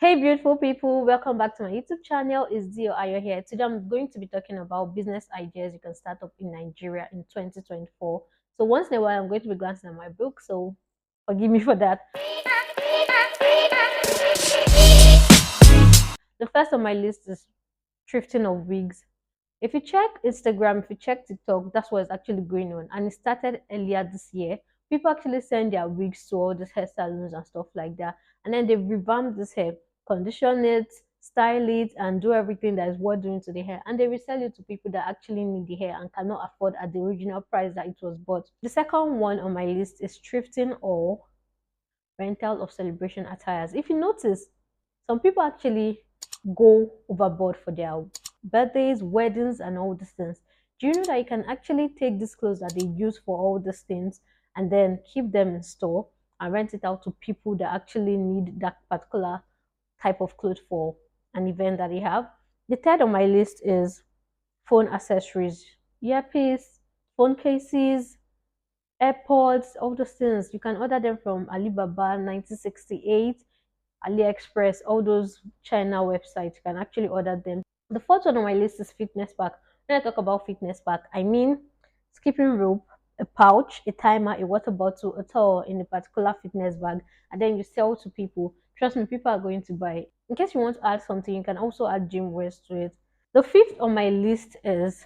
Hey beautiful people, welcome back to my YouTube channel. It's Dio Ayo here. Today I'm going to be talking about business ideas you can start up in Nigeria in 2024. So once in a while I'm going to be glancing at my book, so forgive me for that. The first on my list is thrifting of wigs. If you check Instagram, if you check TikTok, that's what's actually going on. And it started earlier this year. People actually send their wigs to all these hair salons and stuff like that. And then they revamp this hair, condition it, style it, and do everything that is worth doing to the hair. And they resell it to people that actually need the hair and cannot afford at the original price that it was bought. The second one on my list is thrifting or rental of celebration attires. If you notice, some people actually go overboard for their birthdays, weddings, and all these things. Do you know that you can actually take these clothes that they use for all these things and then keep them in store and rent it out to people that actually need that particular type of clothes for an event that they have? The third on my list is phone accessories, earpiece, phone cases, AirPods, all those things. You can order them from Alibaba 1968, AliExpress, all those China websites. You can actually order them. The fourth one on my list is fitness pack. When I talk about fitness pack, I mean skipping rope, a pouch, a timer, a water bottle, a towel in a particular fitness bag, and then you sell to people. Trust me, people are going to buy it. In case you want to add something, you can also add gym wears to it. The fifth on my list is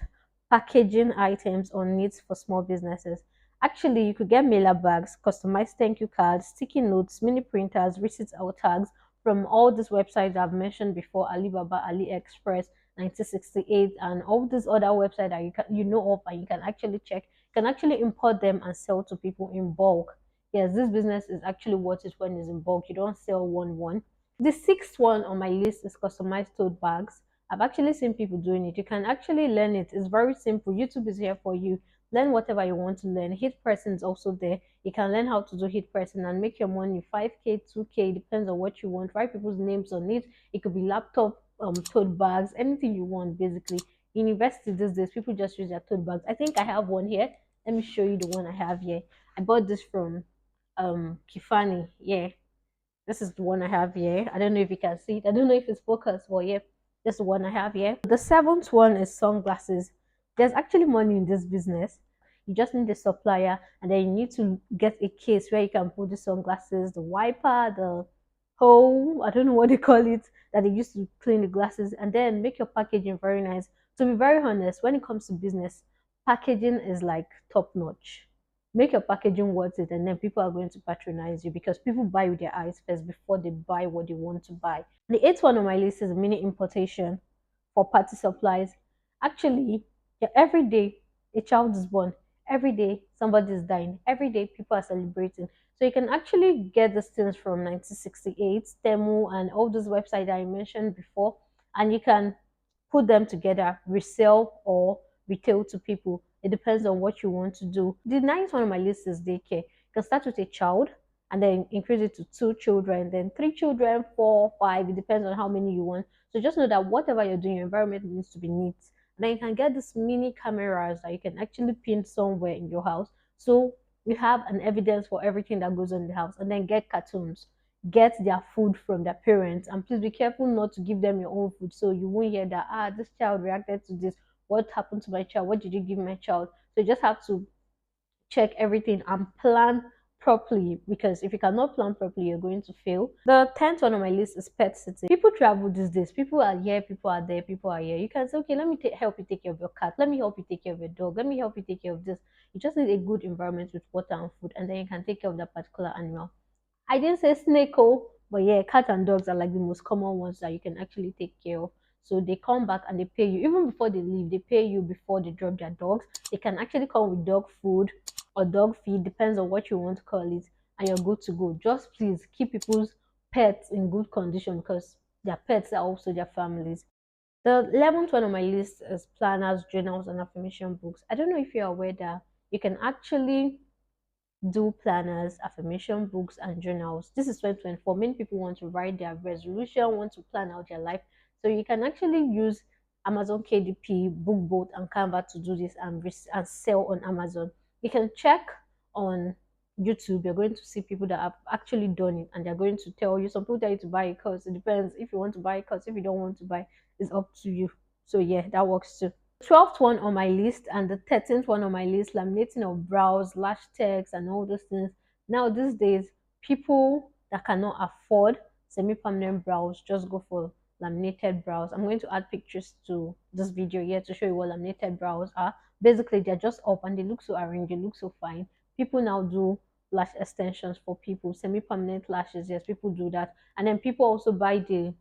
packaging items or needs for small businesses. Actually, you could get mailer bags, customized thank you cards, sticky notes, mini printers, receipts or tags from all these websites I've mentioned before: Alibaba, AliExpress, 1968, and all these other websites that you know of and you can actually check. You can actually import them and sell to people in bulk. Yes, this business is actually worth it when it's in bulk. You don't sell one. The sixth one on my list is customized tote bags. I've actually seen people doing it. You can actually learn it. It's very simple. YouTube is here for you. Learn whatever you want to learn. Heat pressing is also there. You can learn how to do heat pressing and make your money 5K, 2K, depends on what you want. Write people's names on it. It could be laptop, tote bags, anything you want basically. In university these days, people just use their tote bags. I think I have one here. Let me show you the one I have here. I bought this from Kifani. Yeah, this is the one I have here. I don't know if you can see it. I don't know if it's focused, but yeah, this is the one I have here. The seventh one is sunglasses. There's actually money in this business. You just need a supplier, and then you need to get a case where you can put the sunglasses, the wiper, the hole, I don't know what they call it, that they used to clean the glasses, and then make your packaging very nice. To be very honest, when it comes to business, packaging is like top notch. Make your packaging worth it, and then people are going to patronize you because people buy with their eyes first before they buy what they want to buy. The eighth one on my list is mini importation for party supplies. Actually, yeah, every day a child is born, every day somebody is dying, every day people are celebrating. So you can actually get these things from 1968, Temu, and all those websites that I mentioned before, and you can put them together, resell or retail to people. It depends on what you want to do. The ninth one on my list is daycare. You can start with a child and then increase it to two children, then three children, four, five. It depends on how many you want. So just know that whatever you're doing, your environment needs to be neat. And then you can get these mini cameras that you can actually pin somewhere in your house. So you have an evidence for everything that goes on in the house. And then get cartoons, get their food from their parents, and please be careful not to give them your own food so you won't hear that this child reacted to this, what happened to my child, what did you give my child. So you just have to check everything and plan properly, because if you cannot plan properly you're going to fail. The 10th one on my list is pet sitting. People travel these days, people are here, people are there, people are here. You can say, okay, let me help you take care of your cat, let me help you take care of your dog, let me help you take care of this. You just need a good environment with water and food, and then you can take care of that particular animal. I didn't say snake, oh, but yeah, cats and dogs are like the most common ones that you can actually take care of. So they come back and they pay you. Even before they leave, they pay you before they drop their dogs. They can actually come with dog food or dog feed, depends on what you want to call it, and you're good to go. Just please keep people's pets in good condition because their pets are also their families. The 11th one on my list is planners, journals, and affirmation books. I don't know if you're aware that you can actually do planners, affirmation books, and journals. This is 2024. Many people want to write their resolution, want to plan out their life. So you can actually use Amazon KDP, BookBoat, and Canva to do this and sell on Amazon. You can check on YouTube, you're going to see people that have actually done it, and they're going to tell you. Some people tell you to buy a course. It depends if you want to buy a course. If you don't want to buy, it's up to you. So yeah, that works too. 12th one on my list and the 13th one on my list, laminating of brows, lash techs, and all those things. Now these days, people that cannot afford semi-permanent brows just go for laminated brows. I'm going to add pictures to this video here to show you what laminated brows are. Basically, they're just up and they look so arranged, they look so fine. People now do lash extensions for people, semi-permanent lashes. Yes, people do that. And then people also buy the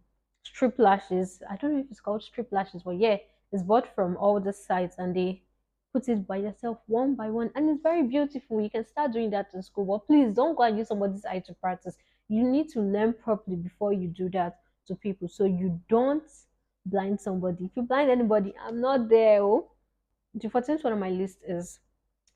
strip lashes. I don't know if it's called strip lashes, but yeah, it's bought from all the sites and they put it by yourself one by one, and it's very beautiful. You can start doing that in school, but please don't go and use somebody's eye to practice. You need to learn properly before you do that to people, so you don't blind somebody. If you blind anybody, I'm not there. Oh, the 14th one on my list is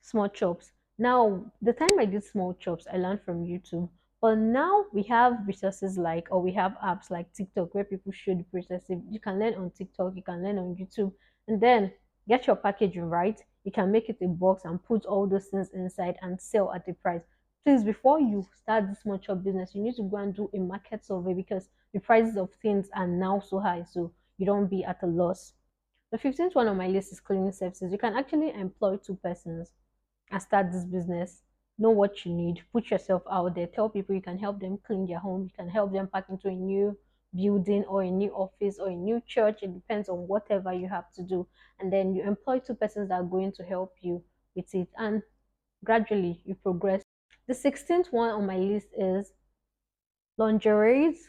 small chops. Now, the time I did small chops, I learned from YouTube. But now we have resources like, or we have apps like TikTok where people show the process. You can learn on TikTok, you can learn on YouTube, and then get your packaging right. You can make it a box and put all those things inside and sell at a price. Please, before you start this small chop business, you need to go and do a market survey because the prices of things are now so high, so you don't be at a loss. The 15th one on my list is cleaning services. You can actually employ two persons and start this business. Know what you need, put yourself out there, tell people you can help them clean their home, you can help them pack into a new building or a new office or a new church. It depends on whatever you have to do. And then you employ two persons that are going to help you with it, and gradually you progress. The 16th one on my list is lingeries,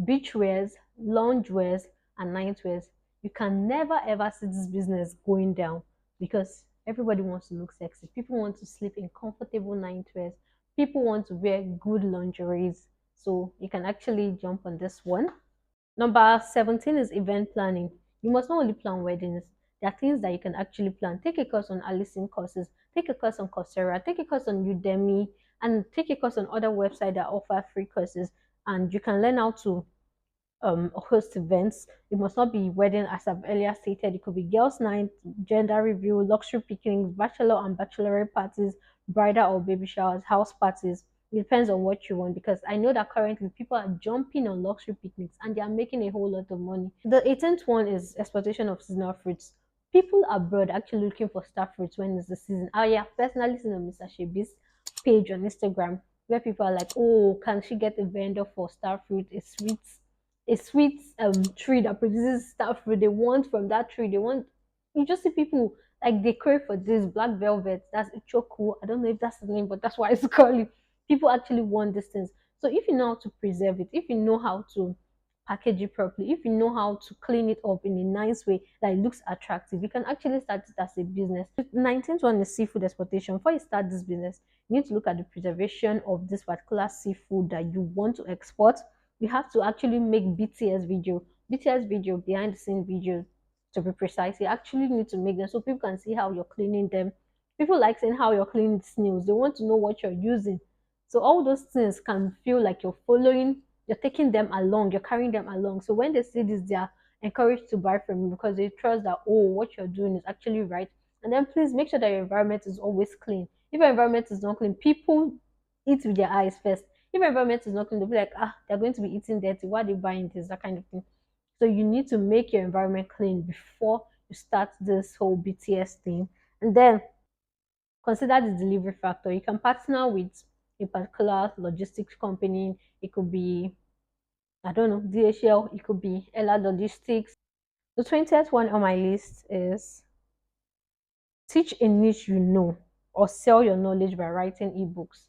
beachwears, loungewears, and nightwears. You can never ever see this business going down because everybody wants to look sexy. People want to sleep in comfortable nightwears. People want to wear good lingeries. So you can actually jump on this one. Number 17 is event planning. You must not only plan weddings. There are things that you can actually plan. Take a course on Alison courses. Take a course on Coursera. Take a course on Udemy. And take a course on other websites that offer free courses. And you can learn how to host events. It must not be wedding, as I've earlier stated. It could be girls' night, gender review, luxury picnics, bachelor and bachelorette parties, bridal or baby showers, house parties. It depends on what you want because I know that currently people are jumping on luxury picnics and they are making a whole lot of money. The 18th one is exportation of seasonal fruits. People abroad are actually looking for star fruits when it's the season. I have personally seen on Mr. Shebi's page on Instagram where people are like, oh, can she get a vendor for star fruit? It's sweet, a sweet tree that produces star fruit. They want from that tree. They want. You just see people like they crave for this black velvet. That's a choco. I don't know if that's the name, but that's why it's called. People actually want these things. So if you know how to preserve it, if you know how to package it properly, if you know how to clean it up in a nice way that it looks attractive, you can actually start it as a business. The 19th one is seafood exportation. Before you start this business, you need to look at the preservation of this particular seafood that you want to export. You have to actually make BTS video, behind the scene video to be precise. You actually need to make them so people can see how you're cleaning them. People like seeing how you're cleaning snails. They want to know what you're using. So all those things can feel like you're following, you're taking them along, you're carrying them along. So when they see this, they are encouraged to buy from you because they trust that, oh, what you're doing is actually right. And then please make sure that your environment is always clean. If your environment is not clean, people eat with their eyes first. If your environment is not clean, they'll be like, ah, they're going to be eating dirty. Why are they buying this? That kind of thing. So you need to make your environment clean before you start this whole BTS thing. And then consider the delivery factor. You can partner with a particular logistics company. It could be, I don't know, DHL. It could be Ella Logistics. The 20th one on my list is teach a niche you know or sell your knowledge by writing ebooks.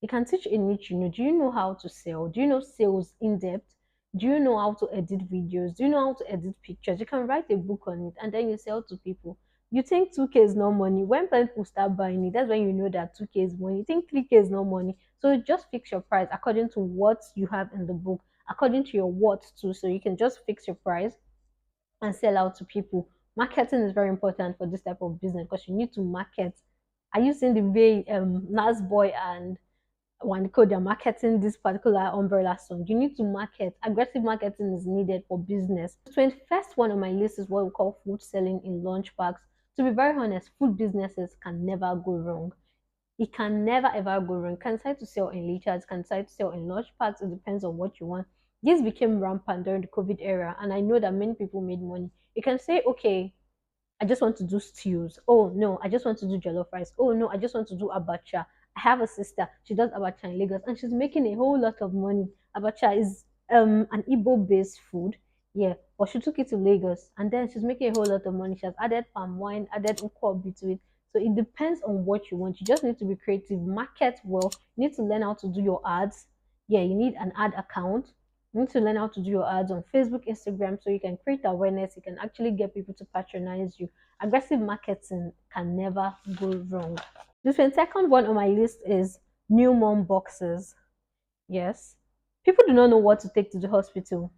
You can teach a niche you know. Do you know how to sell? Do you know sales in depth? Do you know how to edit videos? Do you know how to edit pictures? You can write a book on it and then you sell to people. You think 2K is no money. When people start buying it, that's when you know that 2K is money. You think 3K is no money. So just fix your price according to what you have in the book, according to your worth too. So you can just fix your price and sell out to people. Marketing is very important for this type of business because you need to market. Are you seeing the way Nasboy and Waniko they're marketing this particular umbrella song? You need to market. Aggressive marketing is needed for business. The 21st one on my list is what we call food selling in lunch packs. To be very honest, food businesses can never go wrong. It can never ever go wrong. You can decide to sell in liters, can decide to sell in large parts. It depends on what you want. This became rampant during the COVID era, and I know that many people made money. You can say, okay, I just want to do stews. Oh no, I just want to do jollof rice. Oh no, I just want to do abacha. I have a sister. She does abacha in Lagos, and she's making a whole lot of money. Abacha is an Igbo based food. Yeah, but she took it to Lagos, and then she's making a whole lot of money. She has added palm wine, added nkwobi to it. So it depends on what you want. You just need to be creative, market well. You need to learn how to do your ads. Yeah, you need an ad account. You need to learn how to do your ads on Facebook, Instagram, so you can create awareness. You can actually get people to patronize you. Aggressive marketing can never go wrong. The 22nd one on my list is new mom boxes. Yes. People do not know what to take to the hospital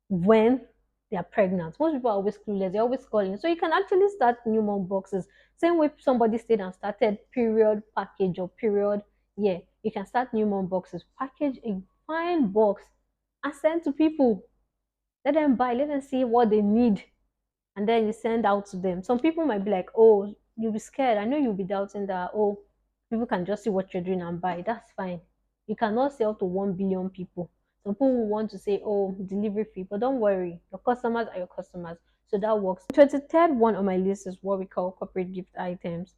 when they are pregnant. Most people are always clueless. They're always calling. So you can actually start new mom boxes. Same way somebody stayed and started period package or period. Yeah, you can start new mom boxes. Package a fine box and send to people. Let them buy. Let them see what they need, and then you send out to them. Some people might be like, oh, you'll be scared. I know you'll be doubting that, oh, people can just see what you're doing and buy. That's fine. You cannot sell to 1 billion people. Some people will want to say, oh, delivery fee, but don't worry, your customers are your customers. So that works. The 23rd one on my list is what we call corporate gift items,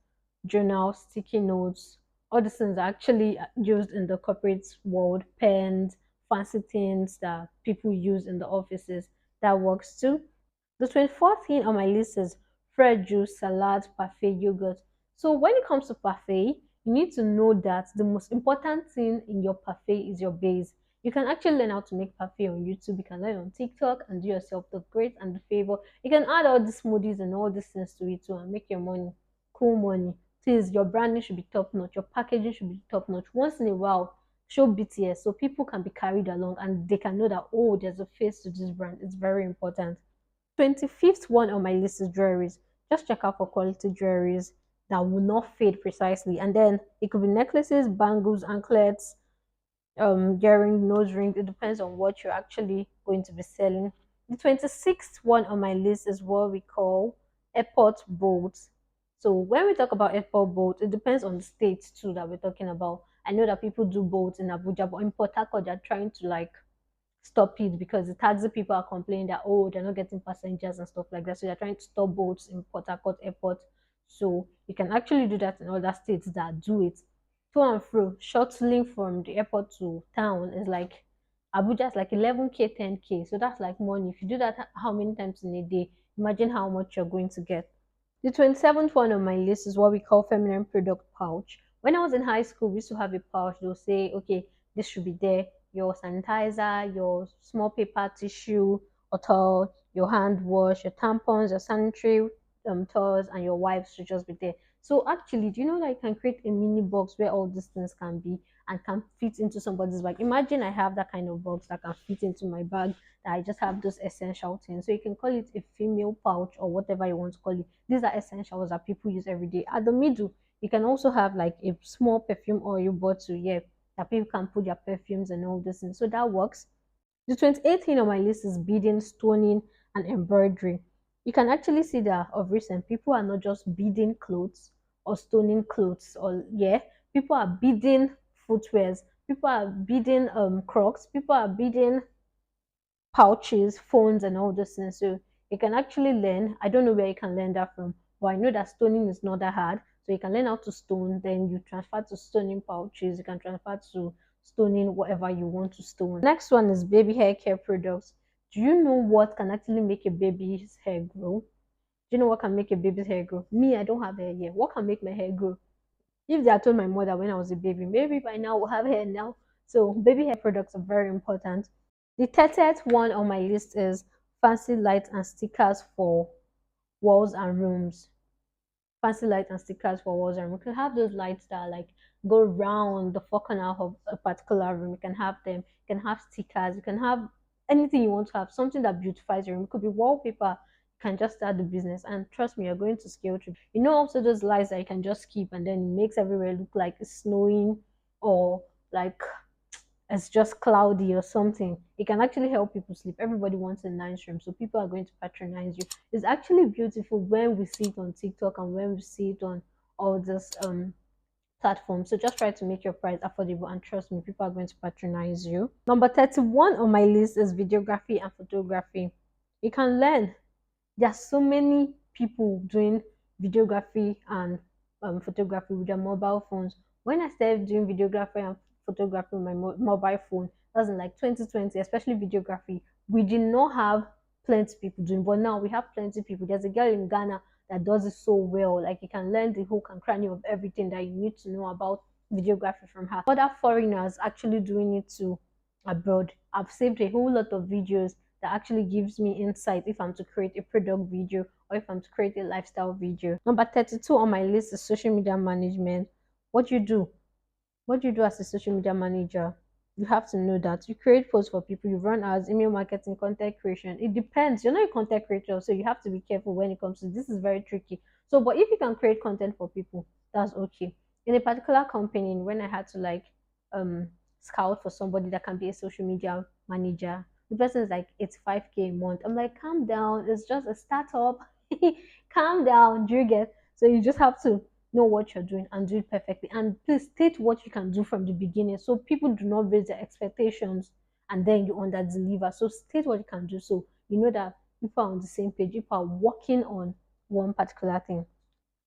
journals, sticky notes. All these things are actually used in the corporate world, pens, fancy things that people use in the offices. That works too. The 24th thing on my list is fresh juice, salad, parfait, yogurt. So when it comes to parfait, you need to know that the most important thing in your parfait is your base. You can actually learn how to make parfait on YouTube. You can learn on TikTok and do yourself the great and the favor. You can add all these smoothies and all these things to it too and make your money, cool money. Please, your branding should be top notch. Your packaging should be top notch. Once in a while, show BTS so people can be carried along and they can know that, oh, there's a face to this brand. It's very important. 25th one on my list is jewelries. Just check out for quality jewelries that will not fade precisely. And then it could be necklaces, bangles, anklets, earring, nose ring. It depends on what you're actually going to be selling. The 26th one on my list is what we call airport boats. So when we talk about airport boats, it depends on the state too that we're talking about. I know that people do boats in Abuja, but in Port Harcourt, they're trying to like stop it because the taxi people are complaining that, oh, they're not getting passengers and stuff like that. So they're trying to stop boats in Port Harcourt Airport. So you can actually do that in other states that do it. To and fro, shuttling from the airport to town is like Abuja is like 11K, 10K. So that's like money. If you do that how many times in a day, imagine how much you're going to get. The 27th one on my list is what we call feminine product pouch. When I was in high school, we used to have a pouch. They'll say, okay, this should be there. Your sanitizer, your small paper tissue or towel, your hand wash, your tampons, your sanitary towels, and your wipes should just be there. So actually, do you know that you can create a mini box where all these things can be and can fit into somebody's bag? Imagine I have that kind of box that can fit into my bag, that I just have those essential things. So you can call it a female pouch or whatever you want to call it. These are essentials that people use every day. At the middle, you can also have like a small perfume oil bottle, yeah, that people can put their perfumes and all this in. So that works. The 28th thing on my list is beading, stoning, and embroidery. You can actually see that of recent, people are not just beading clothes or stoning clothes, or yeah, people are beading footwears, people are beading crocs, people are beading pouches, phones, and all those things. So you can actually learn. I don't know where you can learn that from, but I know that stoning is not that hard. So you can learn how to stone, then you transfer to stoning pouches, you can transfer to stoning whatever you want to stone. Next one is baby hair care products. Do you know what can actually make a baby's hair grow? Do you know what can make a baby's hair grow? Me, I don't have hair yet. What can make my hair grow? If they had told my mother when I was a baby, maybe by now we'll have hair now. So baby hair products are very important. The 30th one on my list is fancy lights and stickers for walls and rooms. Fancy lights and stickers for walls and rooms. You can have those lights that like go round the four corner of a particular room. You can have them. You can have stickers. You can have anything you want to have. Something that beautifies your room. It could be wallpaper. You can just start the business. And trust me, you're going to scale through. You know, also those lights that you can just keep and then it makes everywhere look like it's snowing or like it's just cloudy or something. It can actually help people sleep. Everybody wants a nice room, so people are going to patronize you. It's actually beautiful when we see it on TikTok and when we see it on all this platform. So just try to make your price affordable, and trust me, people are going to patronize you. Number 31 on my list is videography and photography. You can learn. There are so many people doing videography and photography with their mobile phones. When I started doing videography and photography with my mobile phone, that was in like 2020, especially videography, we did not have plenty people doing, but now we have plenty people. There's a girl in Ghana that does it so well. Like you can learn the hook and cranny of everything that you need to know about videography from her. Other foreigners actually doing it too abroad. I've saved a whole lot of videos that actually gives me insight if I'm to create a product video or if I'm to create a lifestyle video. Number 32 on my list is social media management. What you do? What do you do as a social media manager? You have to know that you create posts for people, you run ads, email marketing, content creation. It depends. You're not a content creator, so you have to be careful when it comes to this. Is very tricky. So, but if you can create content for people, that's okay. In a particular company, when I had to like um scout for somebody that can be a social media manager, the person is like 85K a month. I'm like, calm down, it's just a startup. Calm down, do you get? So you just have to know what you're doing and do it perfectly. And please state what you can do from the beginning so people do not raise their expectations and then you under deliver. So state what you can do so you know that people are on the same page, people are working on one particular thing.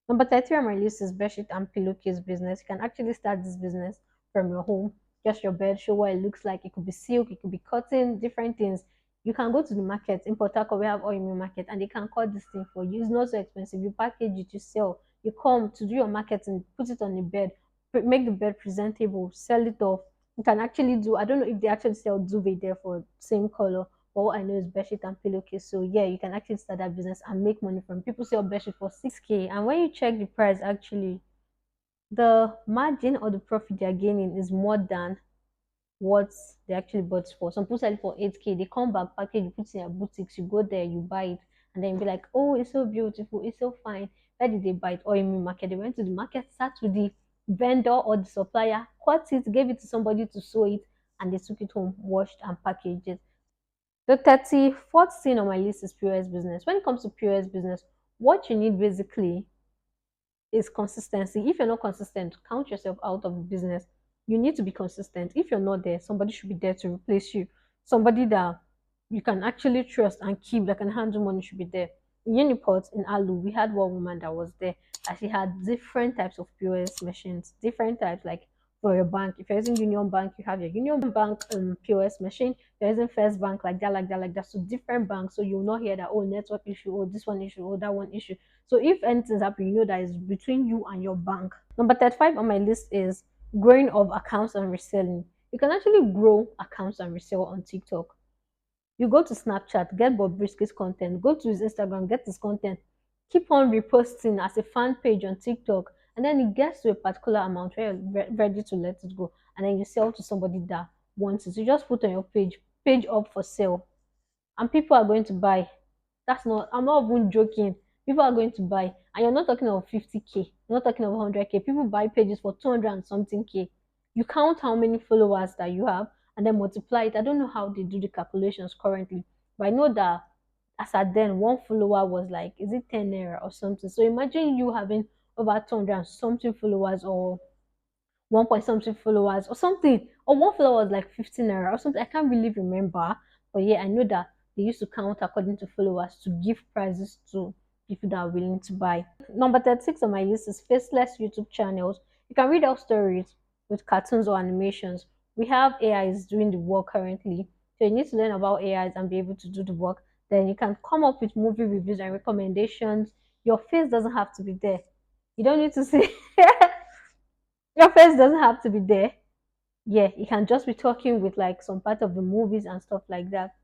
Number 30 on my list is bedsheet and pillowcase business. You can actually start this business from your home, just your bed, show what it looks like. It could be silk, it could be cotton, different things. You can go to the market in Port Harcourt. We have oil market, and they can cut this thing for you. It's not so expensive. You package it, you sell. You come to do your marketing, put it on the bed, make the bed presentable, sell it off. You can actually do. I don't know if they actually sell duvet there for same color, but what I know is bedsheet and pillowcase. So yeah, you can actually start that business and make money from people sell bedsheet for 6K. And when you check the price, actually, the margin or the profit they're gaining is more than what they actually bought for. Some people sell it for 8K. They come back, package, you put it in your boutiques, you go there, you buy it, and then you be like, oh, it's so beautiful, it's so fine. Where did they buy it? Or in market, they went to the market, sat with the vendor or the supplier, cut it, gave it to somebody to sew it, and they took it home, washed and packaged it. The 34th thing on my list is POS business. When it comes to POS business, what you need basically is consistency. If you're not consistent, count yourself out of the business. You need to be consistent. If you're not there, somebody should be there to replace you. Somebody that you can actually trust and keep, that can handle money, should be there. In Uniport in Alu, we had one woman that was there, and she had different types of POS machines, different types, like for your bank. If you're using Union Bank, you have your Union Bank POS machine. If you're using First Bank, like that, like that, like that. So different banks. So you'll not hear that, oh, network issue, oh, this one issue, oh, that one issue. So if anything's happening, you know that it's between you and your bank. Number 35 on my list is growing of accounts and reselling. You can actually grow accounts and resell on TikTok. You go to Snapchat, get Bob Brisky's content. Go to his Instagram, get his content. Keep on reposting as a fan page on TikTok. And then it gets to a particular amount where you're ready to let it go. And then you sell to somebody that wants it. So you just put on your page up for sale. And people are going to buy. That's not, I'm not even joking. People are going to buy. And you're not talking of 50K. You're not talking of 100K. People buy pages for 200 and something K. You count how many followers that you have and then multiply it. I don't know how they do the calculations currently, but I know that as at then, one follower was like, is it 10 naira or something? So imagine you having over 200 and something followers, or 1 point something followers or something, or one follower was like 15 naira or something. I can't really remember, but yeah, I know that they used to count according to followers to give prizes to people that are willing to buy. Number 36 on my list is Faceless YouTube channels. You can read out stories with cartoons or animations. We have AIs doing the work currently, so you need to learn about AIs and be able to do the work. Then you can come up with movie reviews and recommendations. Your face doesn't have to be there. You don't need to say your face doesn't have to be there. Yeah, you can just be talking with like some part of the movies and stuff like that.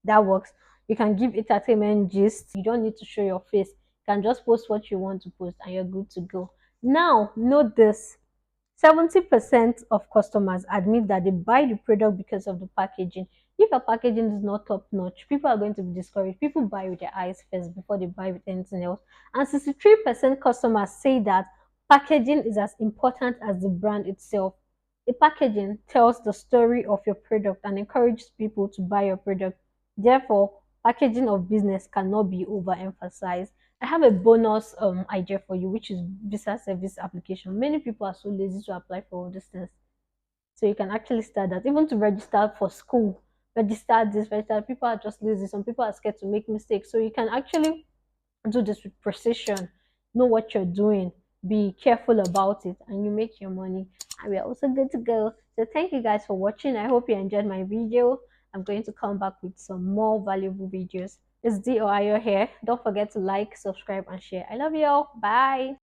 That works. You can give entertainment gist. You don't need to show your face. You can just post what you want to post and you're good to go. Now, note this. 70% of customers admit that they buy the product because of the packaging. If your packaging is not top notch, people are going to be discouraged. People buy with their eyes first before they buy with anything else. And 63% customers say that packaging is as important as the brand itself. The packaging tells the story of your product and encourages people to buy your product. Therefore, packaging of business cannot be overemphasized. I have a bonus idea for you, which is visa service application. Many people are so lazy to apply for all these things. So you can actually start that. Even to register for school, register this, register. People are just lazy. Some people are scared to make mistakes. So you can actually do this with precision. Know what you're doing. Be careful about it, and you make your money. And we're also good to go. So thank you guys for watching. I hope you enjoyed my video. I'm going to come back with some more valuable videos. It's D or Ayo here. Don't forget to like, subscribe, and share. I love you all. Bye.